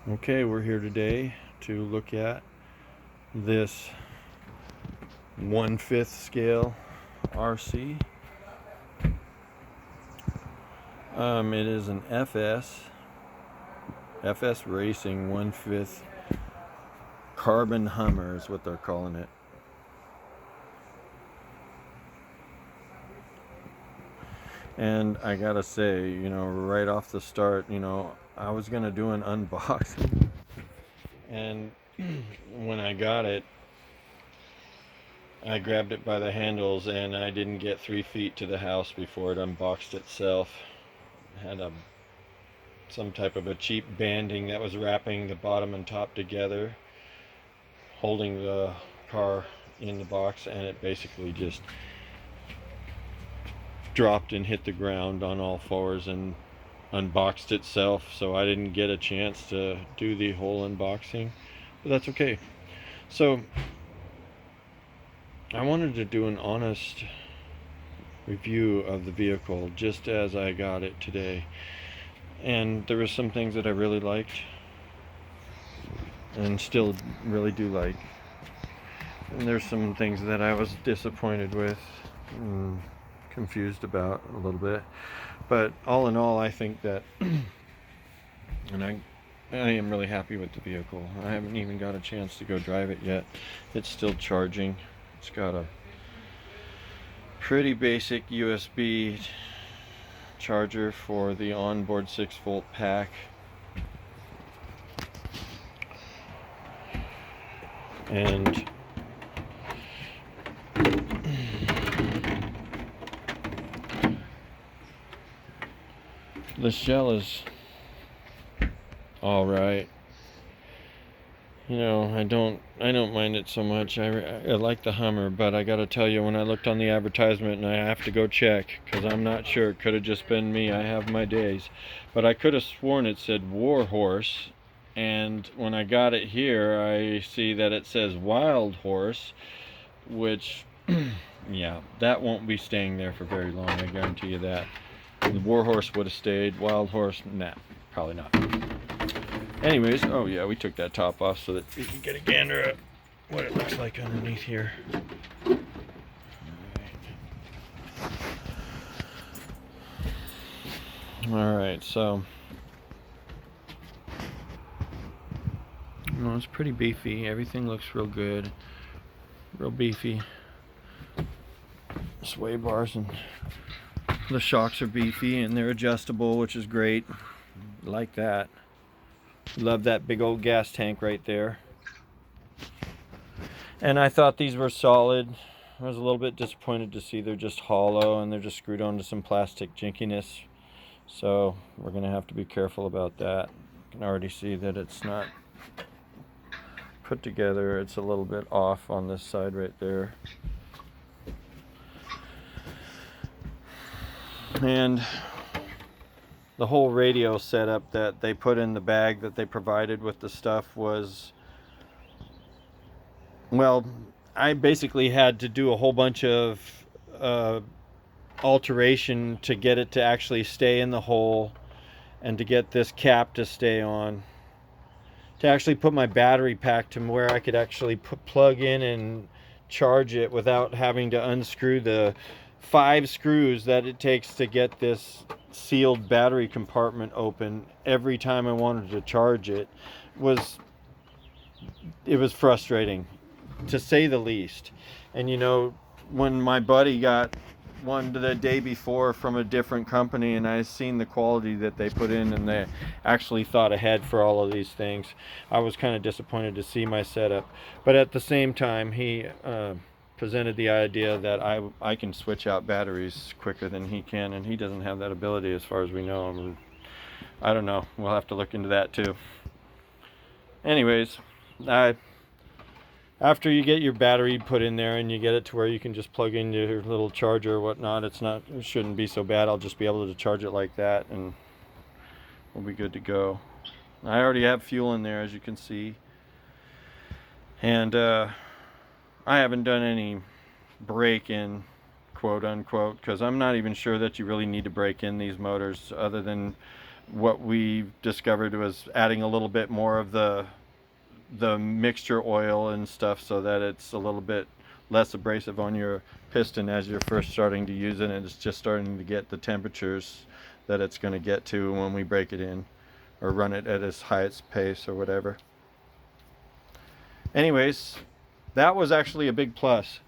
Okay, we're here today to look at this 1/5 scale RC. It is an FS Racing 1/5 carbon Hummer is what they're calling it. And I gotta say, right off the start, I was gonna do an unboxing, and when I got it, I grabbed it by the handles and I didn't get 3 feet to the house before it unboxed itself. It had some type of a cheap banding that was wrapping the bottom and top together, holding the car in the box, and it basically just dropped and hit the ground on all fours and unboxed itself. So I didn't get a chance to do the whole unboxing, but that's okay. So I wanted to do an honest review of the vehicle just as I got it today, and there were some things that I really liked and still really do like, and there's some things that I was disappointed with and confused about a little bit. But all in all, I think that and I am really happy with the vehicle. I haven't even got a chance to go drive it yet. It's still charging. It's got a pretty basic USB charger for the onboard 6-volt pack, and the shell is all right. I don't mind it so much. I like the Hummer, but I gotta tell you, when I looked on the advertisement, and I have to go check because I'm not sure, it could have just been me, I have my days, but I could have sworn it said Warhorse, and when I got it here, I see that it says Wild Horse, which yeah, that won't be staying there for very long, I guarantee you that. The Warhorse would have stayed. Wild Horse, nah, probably not. Anyways, oh yeah, we took that top off so that we can get a gander at what it looks like underneath here. Alright, so it's pretty beefy. Everything looks real good. Real beefy. Sway bars and the shocks are beefy and they're adjustable, which is great. Like that. Love that big old gas tank right there. And I thought these were solid. I was a little bit disappointed to see they're just hollow and they're just screwed onto some plastic jinkiness. So we're going to have to be careful about that. You can already see that it's not put together. It's a little bit off on this side right there. And the whole radio setup that they put in the bag that they provided with the stuff was, well, I basically had to do a whole bunch of alteration to get it to actually stay in the hole, and to get this cap to stay on, to actually put my battery pack to where I could actually plug in and charge it without having to unscrew the 5 screws that it takes to get this sealed battery compartment open every time I wanted to charge it. It was frustrating, to say the least. And when my buddy got one the day before from a different company, and I seen the quality that they put in, and they actually thought ahead for all of these things, I was kind of disappointed to see my setup. But at the same time, he presented the idea that I can switch out batteries quicker than he can, and he doesn't have that ability as far as we know. I don't know, we'll have to look into that too. Anyways, after you get your battery put in there and you get it to where you can just plug in your little charger or whatnot, it shouldn't be so bad. I'll just be able to charge it like that and we'll be good to go. I already have fuel in there, as you can see, and I haven't done any break-in, quote unquote, because I'm not even sure that you really need to break in these motors, other than what we discovered was adding a little bit more of the mixture oil and stuff, so that it's a little bit less abrasive on your piston as you're first starting to use it, and it's just starting to get the temperatures that it's going to get to when we break it in or run it at its highest pace or whatever. Anyways, that was actually a big plus.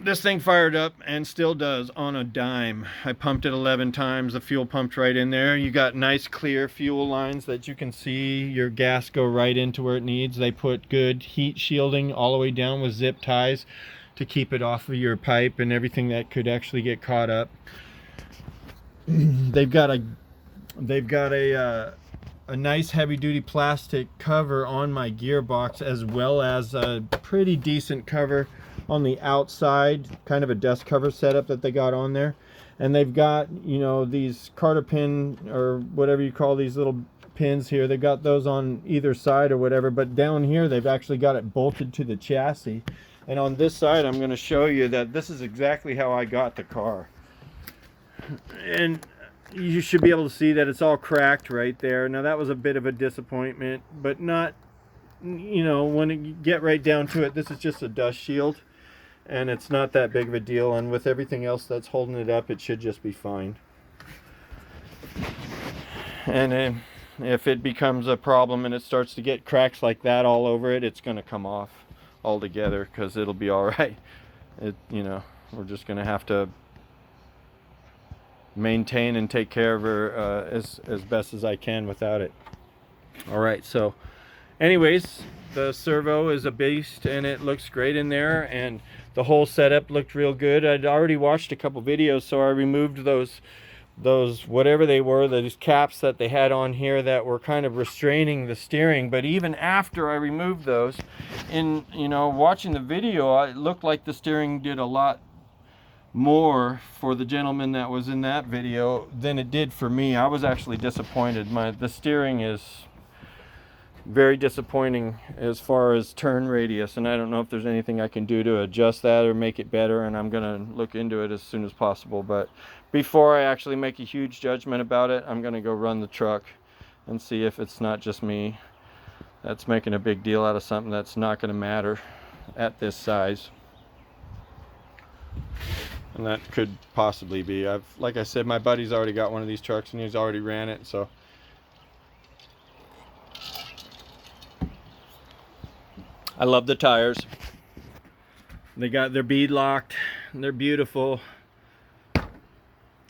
This thing fired up and still does on a dime. I pumped it 11 times. The fuel pumped right in there. You got nice clear fuel lines that you can see your gas go right into where it needs. They put good heat shielding all the way down with zip ties to keep it off of your pipe and everything that could actually get caught up. They've got a nice heavy duty plastic cover on my gearbox, as well as a pretty decent cover on the outside, kind of a dust cover setup that they got on there. And they've got, you know, these Carter pin or whatever you call these little pins here. They've got those on either side or whatever, but down here they've actually got it bolted to the chassis. And on this side I'm going to show you that this is exactly how I got the car. And you should be able to see that it's all cracked right there. Now that was a bit of a disappointment, but not, you know, when you get right down to it, this is just a dust shield and it's not that big of a deal, and with everything else that's holding it up, it should just be fine. And if it becomes a problem and it starts to get cracks like that all over it, it's going to come off altogether, because it'll be all right. You know, we're just going to have to maintain and take care of her as best as I can without it. All right, so anyways, the servo is a beast and it looks great in there, and the whole setup looked real good. I'd already watched a couple videos, so I removed those whatever they were, those caps that they had on here that were kind of restraining the steering. But even after I removed those, in, you know, watching the video, it looked like the steering did a lot more for the gentleman that was in that video than it did for me. I was actually disappointed. The steering is very disappointing as far as turn radius, and I don't know if there's anything I can do to adjust that or make it better, and I'm gonna look into it as soon as possible. But before I actually make a huge judgment about it, I'm gonna go run the truck and see if it's not just me that's making a big deal out of something that's not gonna matter at this size. And that could possibly be. Like I said, my buddy's already got one of these trucks and he's already ran it, so I love the tires. They got their bead locked. They're beautiful.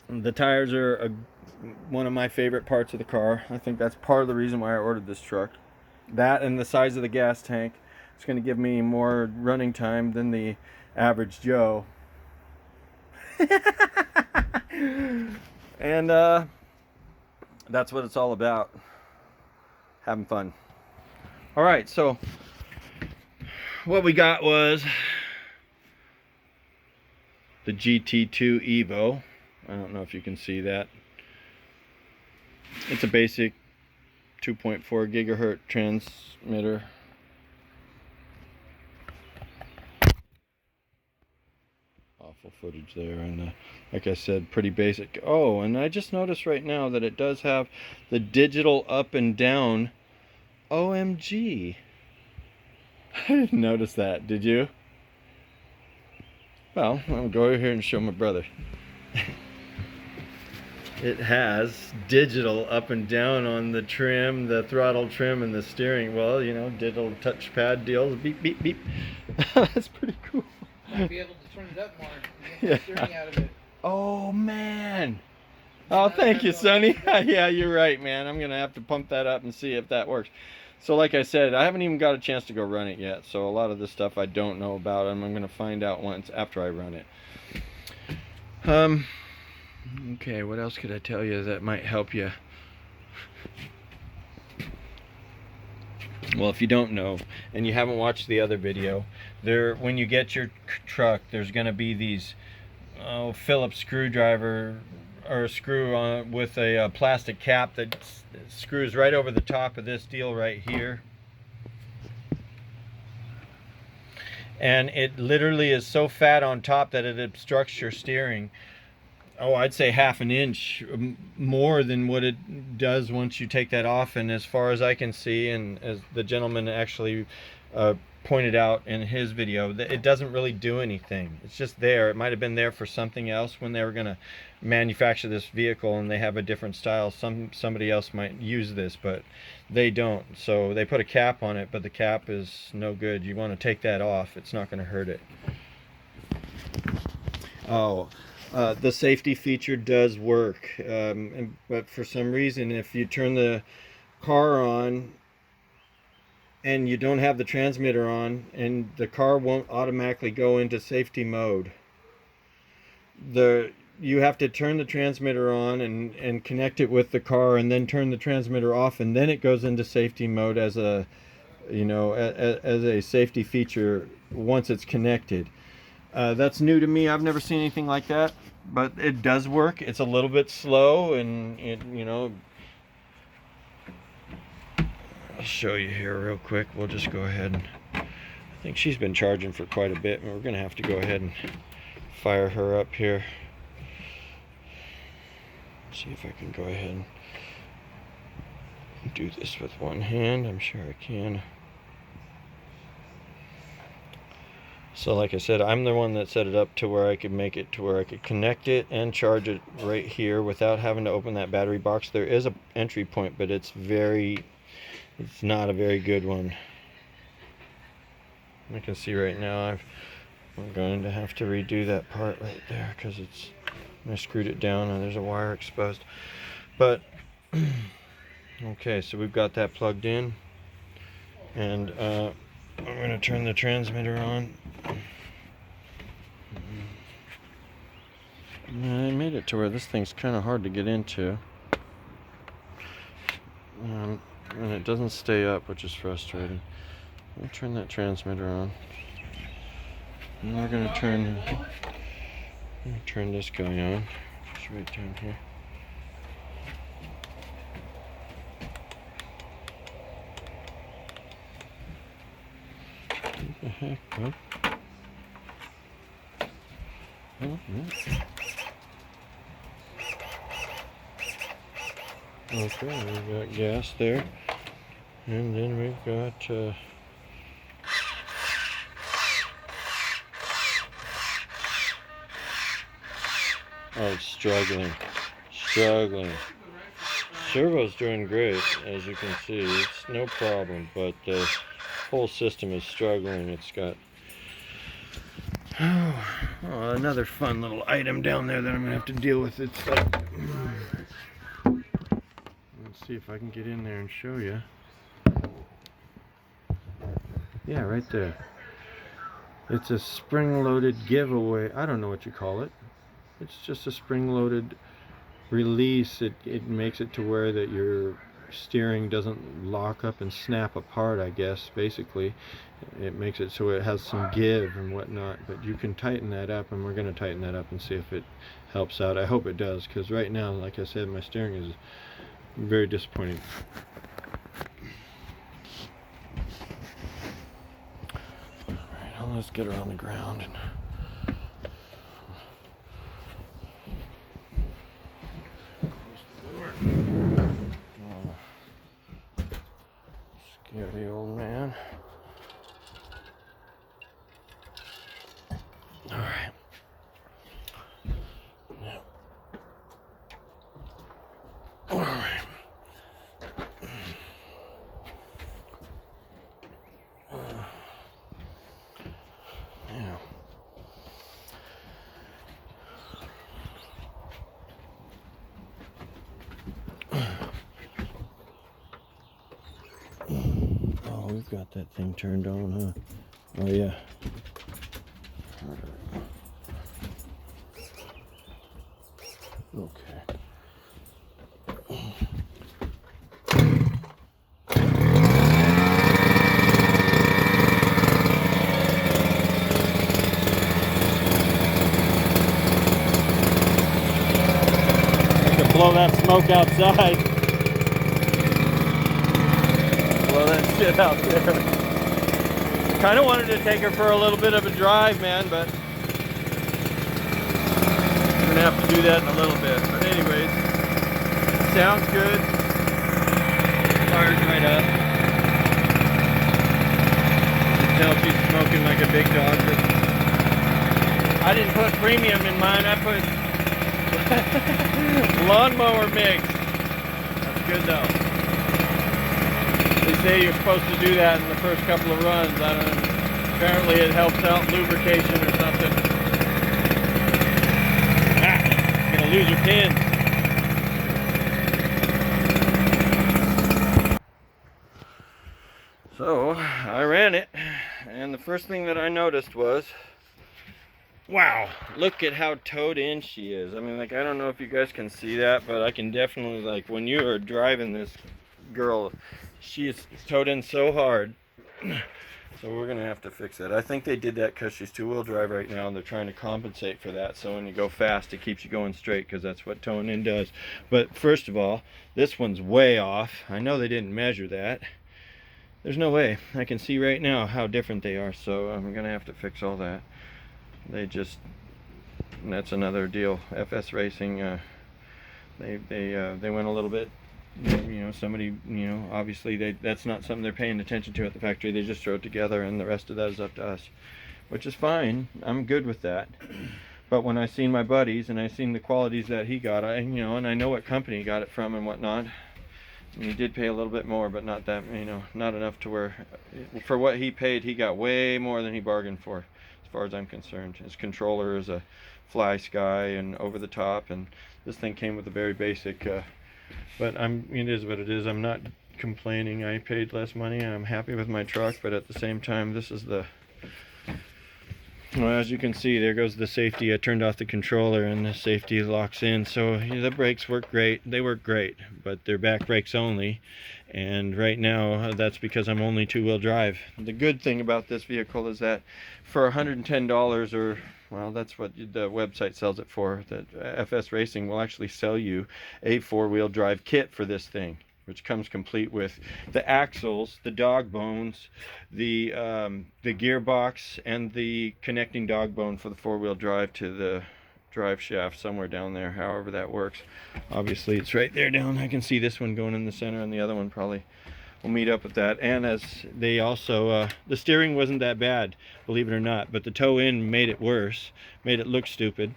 The tires are one of my favorite parts of the car. I think that's part of the reason why I ordered this truck. That and the size of the gas tank. It's going to give me more running time than the average Joe. And that's what it's all about. Having fun. All right, so what we got was the GT2 Evo. I don't know if you can see that. It's a basic 2.4 gigahertz transmitter. Awful footage there, and like I said, pretty basic. Oh, and I just noticed right now that it does have the digital up and down. OMG. I didn't notice that, did you? Well, I'll go over here and show my brother. It has digital up and down on the trim, the throttle trim, and the steering. Well, you know, digital touchpad deals. Beep, beep, beep. That's pretty cool. Might be able to turn it up more. Get the steering out of it. Oh, man. Oh, thank you, Sonny. Yeah, you're right, man. I'm going to have to pump that up and see if that works. So like I said, I haven't even got a chance to go run it yet. So a lot of this stuff I don't know about, and I'm going to find out once after I run it. Okay, what else could I tell you that might help you? Well, if you don't know and you haven't watched the other video, when you get your truck, there's going to be these Phillips screwdriver or screw on with a plastic cap that screws right over the top of this deal right here. And it literally is so fat on top that it obstructs your steering. oh, I'd say half an inch more than what it does once you take that off. And as far as I can see, and as the gentleman actually pointed out in his video, that it doesn't really do anything. It's just there. It might have been there for something else when they were going to manufacture this vehicle, and they have a different style. Somebody else might use this, but they don't. So they put a cap on it, but the cap is no good. You want to take that off. It's not going to hurt it. Oh, the safety feature does work, but for some reason, if you turn the car on and you don't have the transmitter on, and the car won't automatically go into safety mode. You have to turn the transmitter on and connect it with the car, and then turn the transmitter off, and then it goes into safety mode as a, you know, as a safety feature once it's connected. That's new to me. I've never seen anything like that, but it does work. It's a little bit slow, and it, you know, I'll show you here real quick. We'll just go ahead and, I think she's been charging for quite a bit, and we're gonna have to go ahead and fire her up here. See if I can go ahead and do this with one hand. I'm sure I can. So like I said, I'm the one that set it up to where I could make it to where I could connect it and charge it right here without having to open that battery box. There is an entry point, but it's not a very good one. I can see right now I'm going to have to redo that part right there because I screwed it down and there's a wire exposed. But okay, so we've got that plugged in, and I'm going to turn the transmitter on. I made it to where this thing's kind of hard to get into, and it doesn't stay up, which is frustrating. I'll turn that transmitter on, and we're going to turn this guy on. It's right down here. What the heck, bud? Oh, yeah. Okay, we've got gas there, and then we've got oh, it's struggling. Servo's doing great, as you can see. It's no problem, but the whole system is struggling. It's got another fun little item down there that I'm gonna have to deal with. It's like, let's see if I can get in there and show you. Yeah, right there. It's a spring-loaded giveaway. I don't know what you call it. It's just a spring-loaded release. It makes it to where that your steering doesn't lock up and snap apart, I guess. Basically, it makes it so it has some give and whatnot, but you can tighten that up, and we're going to tighten that up and see if it helps out. I hope it does, because right now, like I said, my steering is very disappointing. Alright, well, let's get her on the ground. Scary old man. Alright. Now. Alright. Now. Oh, we've got that thing turned on, huh? Oh, yeah. Okay. I can blow that smoke outside. Blow that shit out there. Kind of wanted to take her for a little bit of a drive, man, but gonna have to do that in a little bit. But anyways, sounds good. Fire's right up. You can tell she's smoking like a big dog. I didn't put premium in mine. I put lawnmower mix. That's good though. They say you're supposed to do that in the first couple of runs. I don't know. Apparently it helps out lubrication or something. Ah, gonna lose your pin. So I ran it, and the first thing that I noticed was, wow, look at how towed in she is. I mean, like, I don't know if you guys can see that, but I can definitely, like, when you are driving this girl, she is towed in so hard. So we're gonna have to fix that. I think they did that because she's two-wheel drive right now, and they're trying to compensate for that. So when you go fast, it keeps you going straight, because that's what towing in does. But first of all, this one's way off. I know they didn't measure that. There's no way. I can see right now how different they are. So I'm gonna have to fix all that. That's another deal. FS Racing, they went a little bit. Somebody, obviously that's not something they're paying attention to at the factory. They just throw it together, and the rest of that is up to us, which is fine. I'm good with that. But when I seen my buddies and I seen the qualities that he got, and I know what company he got it from and whatnot. And he did pay a little bit more, but not that, not enough to where, for what he paid, he got way more than he bargained for, as far as I'm concerned. His controller is a Fly Sky and over the top, and this thing came with a very basic. But it is what it is. I'm not complaining. I paid less money and I'm happy with my truck, but at the same time, this is well, as you can see, there goes the safety. I turned off the controller and the safety locks in. So the brakes work great. They work great, but they're back brakes only. And right now, that's because I'm only two-wheel drive. The good thing about this vehicle is that for $110, or well, that's what the website sells it for, that FS Racing will actually sell you a four-wheel drive kit for this thing, which comes complete with the axles, the dog bones, the gearbox, and the connecting dog bone for the four-wheel drive to the drive shaft somewhere down there, however that works. Obviously it's right there down. I can see this one going in the center, and the other one probably will meet up with that. And as they also, the steering wasn't that bad, believe it or not, but the toe in made it worse, made it look stupid.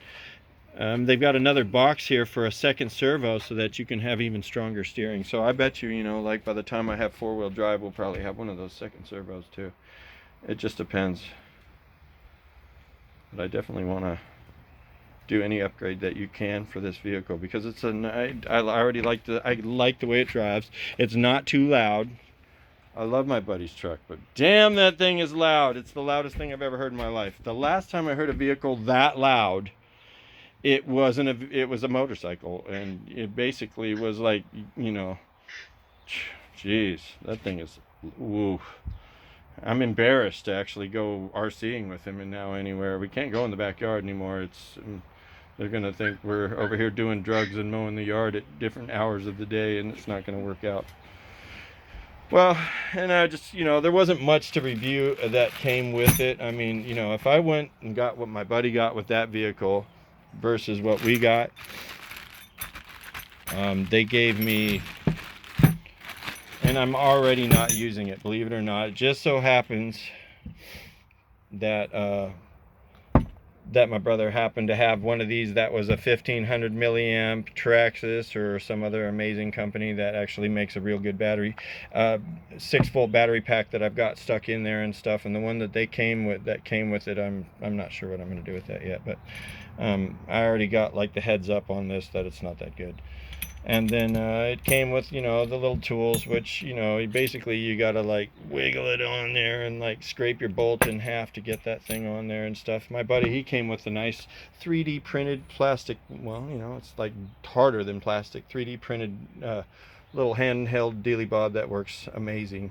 They've got another box here for a second servo so that you can have even stronger steering. So I bet you, like by the time I have four-wheel drive, we'll probably have one of those second servos too. It just depends. But I definitely want to do any upgrade that you can for this vehicle, because it's I already like the way it drives. It's not too loud. I love my buddy's truck, but damn, that thing is loud. It's the loudest thing I've ever heard in my life. The last time I heard a vehicle that loud, it was a motorcycle, and it basically was like, geez, that thing is, woo. I'm embarrassed to actually go RCing with him, and now anywhere. We can't go in the backyard anymore. They're gonna think we're over here doing drugs and mowing the yard at different hours of the day, and it's not gonna work out. Well, and I just, there wasn't much to review that came with it. I mean, if I went and got what my buddy got with that vehicle versus what we got, they gave me, and I'm already not using it, believe it or not. It just so happens that that my brother happened to have one of these that was a 1500 milliamp Traxxas or some other amazing company that actually makes a real good battery, 6-volt battery pack that I've got stuck in there and stuff. And the one that came with it, I'm not sure what I'm going to do with that yet, but I already got like the heads up on this that it's not that good. And then it came with, the little tools, which, basically you gotta like wiggle it on there and like scrape your bolt in half to get that thing on there and stuff. My buddy, he came with a nice 3D printed plastic, well, it's like harder than plastic, 3D printed little handheld dealy bob that works amazing.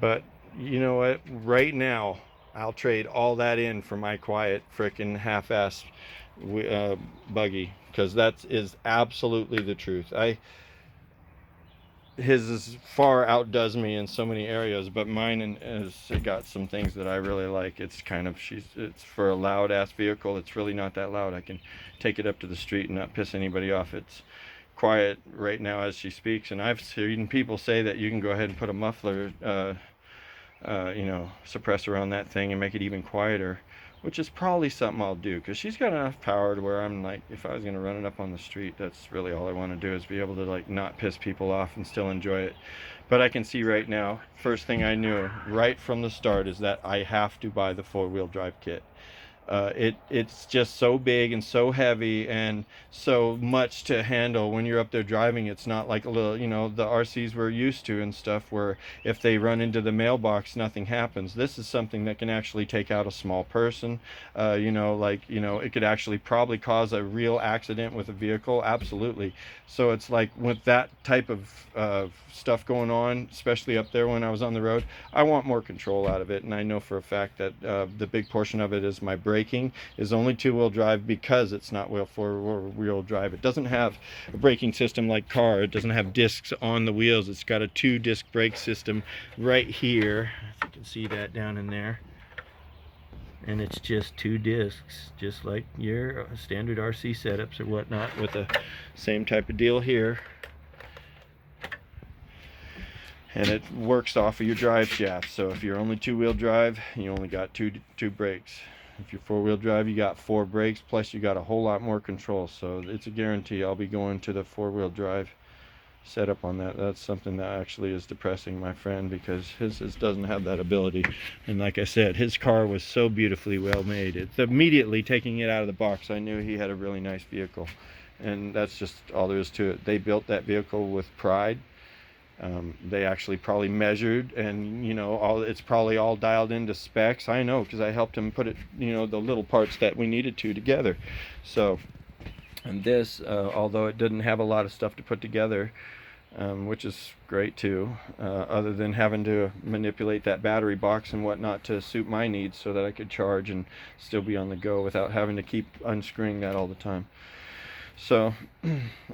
But you know what, right now I'll trade all that in for my quiet frickin' half-assed buggy, because that is absolutely the truth. his is far outdoes me in so many areas, but mine has got some things that I really like. It's kind of it's for a loud ass vehicle. It's really not that loud. I can take it up to the street and not piss anybody off. It's quiet right now as she speaks, and I've seen people say that you can go ahead and put a muffler, suppressor on that thing and make it even quieter, which is probably something I'll do, because she's got enough power to where I'm like, if I was going to run it up on the street, that's really all I want to do, is be able to like not piss people off and still enjoy it. But I can see right now, first thing I knew right from the start is that I have to buy the 4-wheel drive kit. It's just so big and so heavy and so much to handle when you're up there driving. It's not like a little, the RCs we're used to and stuff, where if they run into the mailbox, nothing happens. This is something that can actually take out a small person. It could actually probably cause a real accident with a vehicle. Absolutely. So it's like with that type of stuff going on, especially up there when I was on the road, I want more control out of it. And I know for a fact that the big portion of it is my braking is only 2-wheel drive, because it's not 4-wheel drive. It doesn't have a braking system like car. It doesn't have discs on the wheels. It's got a 2-disc brake system right here. If you can see that down in there. And it's just 2 discs, just like your standard RC setups or whatnot, with the same type of deal here. And it works off of your drive shaft. So if you're only 2-wheel drive, you only got two brakes. If you're 4-wheel drive, you got 4 brakes, plus you got a whole lot more control. So it's a guarantee I'll be going to the 4-wheel drive setup on that. That's something that actually is depressing my friend, because his doesn't have that ability. And like I said, his car was so beautifully well made. It's immediately taking it out of the box, I knew he had a really nice vehicle. And that's just all there is to it. They built that vehicle with pride. They actually probably measured, and it's probably all dialed into specs. I know, because I helped him put it, the little parts that we needed together. So, and this, although it didn't have a lot of stuff to put together, which is great too, other than having to manipulate that battery box and whatnot to suit my needs, so that I could charge and still be on the go without having to keep unscrewing that all the time. So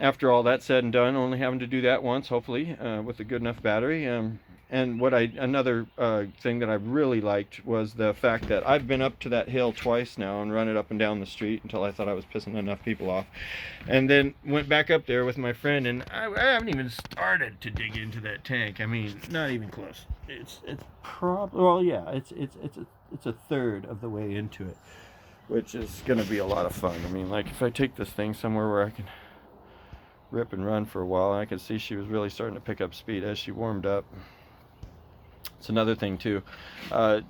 after all that said and done, only having to do that once, hopefully, with a good enough battery. And another thing that I really liked was the fact that I've been up to that hill twice now and run it up and down the street until I thought I was pissing enough people off, and then went back up there with my friend, and I haven't even started to dig into that tank. I mean, not even close. It's probably, well, yeah, it's a third of the way into it, which is going to be a lot of fun. I mean, like, if I take this thing somewhere where I can rip and run for a while, I could see she was really starting to pick up speed as she warmed up. It's another thing too. I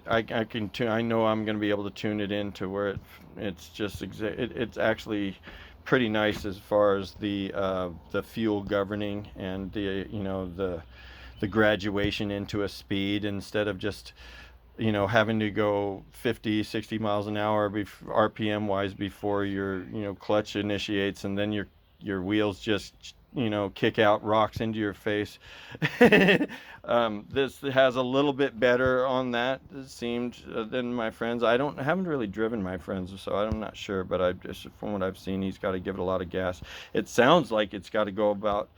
know I'm going to be able to tune it in to where it's just it's actually pretty nice as far as the fuel governing and the graduation into a speed, instead of just having to go 50, 60 miles an hour RPM wise before your clutch initiates, and then your wheels just kick out rocks into your face. This has a little bit better on that, it seemed, than my friends. I haven't really driven my friends, so I'm not sure, but from what I've seen, he's got to give it a lot of gas. It sounds like it's got to go about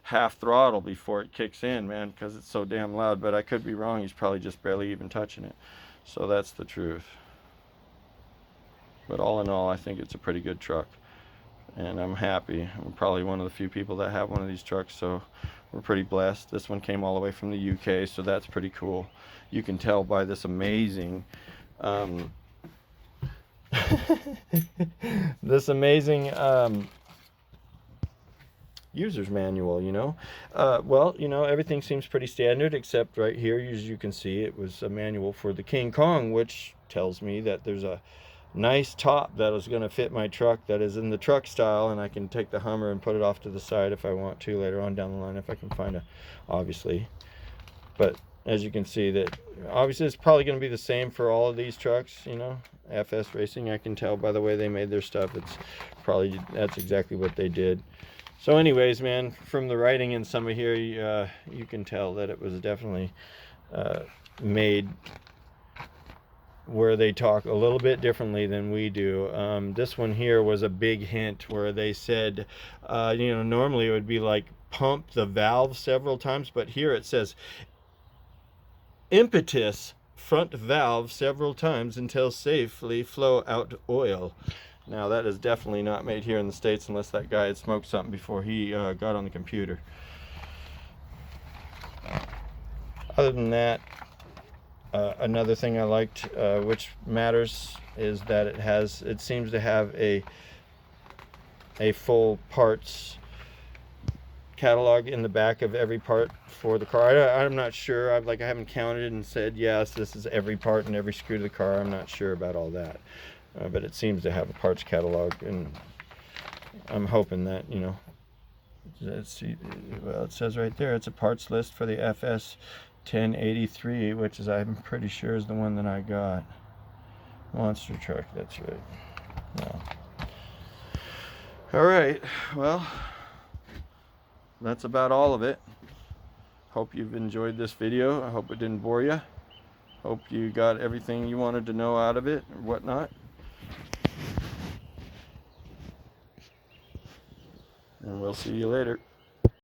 half throttle before it kicks in, man, because it's so damn loud. But I could be wrong. He's probably just barely even touching it. So that's the truth. But all in all, I think it's a pretty good truck, and I'm happy. I'm probably one of the few people that have one of these trucks, so we're pretty blessed. This one came all the way from the UK, so that's pretty cool. You can tell by this amazing user's manual. Everything seems pretty standard, except right here, as you can see, it was a manual for the King Kong, which tells me that there's a nice top that is going to fit my truck, that is in the truck style, and I can take the Hummer and put it off to the side if I want to later on down the line, if I can find obviously. But as you can see, that obviously it's probably going to be the same for all of these trucks. FS Racing, I can tell by the way they made their stuff, that's exactly what they did. So anyways, man, from the writing in some of here, you can tell that it was definitely made where they talk a little bit differently than we do. This one here was a big hint where they said, you know, normally it would be like pump the valve several times, but here it says impetus front valve several times until safely flow out oil. Now that is definitely not made here in the States unless that guy had smoked something before he got on the computer. Other than that, another thing I liked, which matters, is that it seems to have a full parts catalog in the back of every part for the car. I'm not sure. I haven't counted and said yes, this is every part and every screw to the car. I'm not sure about all that, but it seems to have a parts catalog, and I'm hoping that, you know, let's see. Well, it says right there it's a parts list for the FS 1083, which is, I'm pretty sure, is the one that I got. Monster truck, that's right. No. All right, well, that's about all of it. Hope you've enjoyed this video. I hope it didn't bore you. Hope you got everything you wanted to know out of it or whatnot. And we'll see you later.